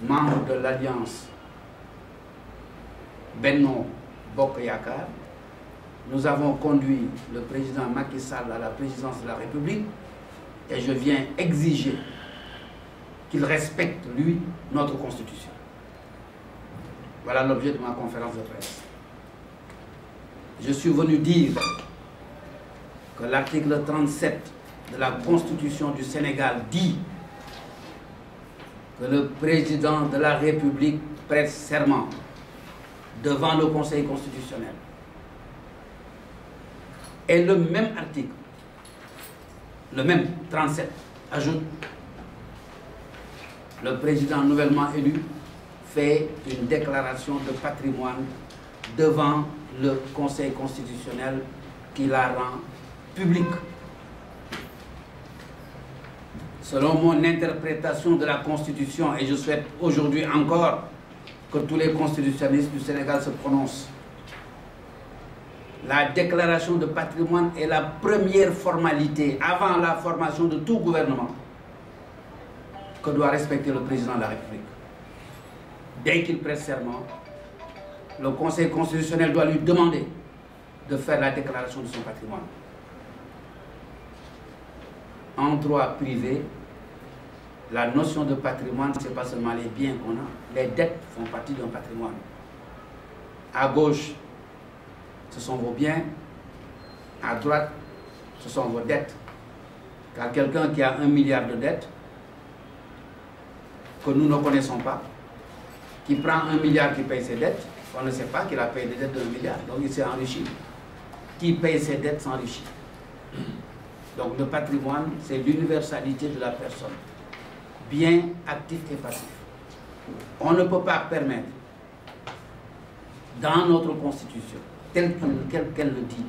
membre de l'Alliance Benno Bokk Yakaar, nous avons conduit le président Macky Sall à la présidence de la République et je viens exiger qu'il respecte, lui, notre Constitution. Voilà l'objet de ma conférence de presse. Je suis venu dire que l'article 37 de la Constitution du Sénégal dit que le président de la République prête serment devant le Conseil constitutionnel. Et le même article, le même 37, ajoute le président nouvellement élu fait une déclaration de patrimoine devant le Conseil constitutionnel qui la rend publique. Selon mon interprétation de la Constitution, et je souhaite aujourd'hui encore que tous les constitutionnalistes du Sénégal se prononcent, la déclaration de patrimoine est la première formalité avant la formation de tout gouvernement que doit respecter le président de la République. Dès qu'il prête serment, le Conseil constitutionnel doit lui demander de faire la déclaration de son patrimoine. En droit privé, la notion de patrimoine, ce n'est pas seulement les biens qu'on a, les dettes font partie d'un patrimoine. À gauche, ce sont vos biens, à droite, ce sont vos dettes. Car quelqu'un qui a 1 milliard de dettes, que nous ne connaissons pas, qui prend 1 milliard qui paye ses dettes, on ne sait pas qu'il a payé des dettes de 1 milliard, donc il s'est enrichi. Qui paye ses dettes s'enrichit. Donc le patrimoine, c'est l'universalité de la personne, bien actif et passif. On ne peut pas permettre, dans notre Constitution, telle qu'elle le dit,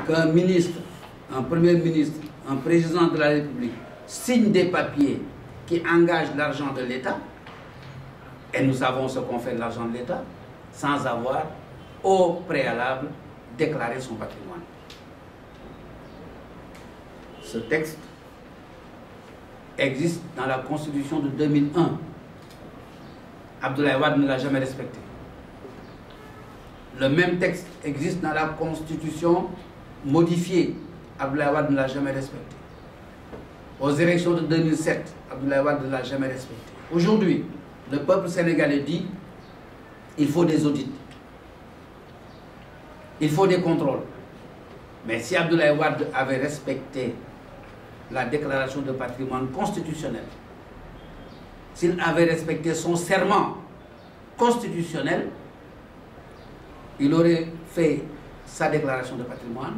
qu'un ministre, un premier ministre, un président de la République signe des papiers qui engagent l'argent de l'État, et nous savons ce qu'on fait de l'argent de l'État, sans avoir au préalable déclaré son patrimoine. Ce texte existe dans la Constitution de 2001. Abdoulaye Wade ne l'a jamais respecté. Le même texte existe dans la Constitution modifiée. Abdoulaye Wade ne l'a jamais respecté. Aux élections de 2007, Abdoulaye Wade ne l'a jamais respecté. Aujourd'hui, le peuple sénégalais dit il faut des audits. Il faut des contrôles. Mais si Abdoulaye Wade avait respecté la déclaration de patrimoine constitutionnel, s'il avait respecté son serment constitutionnel, il aurait fait sa déclaration de patrimoine,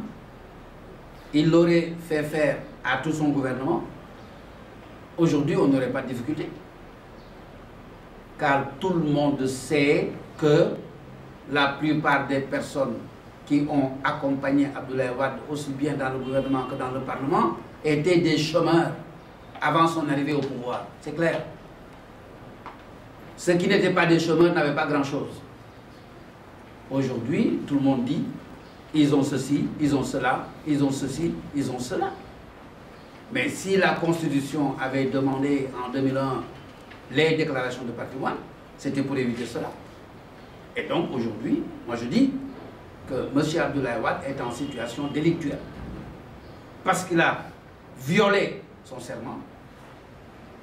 il l'aurait fait faire à tout son gouvernement. Aujourd'hui, on n'aurait pas de difficulté. Car tout le monde sait que la plupart des personnes qui ont accompagné Abdoulaye Wade, aussi bien dans le gouvernement que dans le Parlement, étaient des chômeurs avant son arrivée au pouvoir. C'est clair. Ceux qui n'étaient pas des chômeurs n'avaient pas grand-chose. Aujourd'hui, tout le monde dit, ils ont ceci, ils ont cela, ils ont ceci, ils ont cela. Mais si la Constitution avait demandé en 2001 les déclarations de patrimoine, c'était pour éviter cela. Et donc aujourd'hui, moi je dis que M. Abdoulaye Wade est en situation délictuelle. Parce qu'il a violé son serment,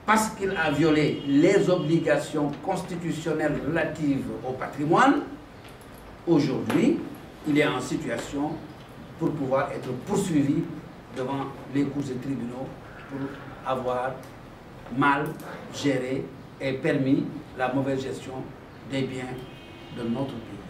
parce qu'il a violé les obligations constitutionnelles relatives au patrimoine, aujourd'hui, il est en situation pour pouvoir être poursuivi devant les cours et tribunaux pour avoir mal géré et permis la mauvaise gestion des biens de notre pays.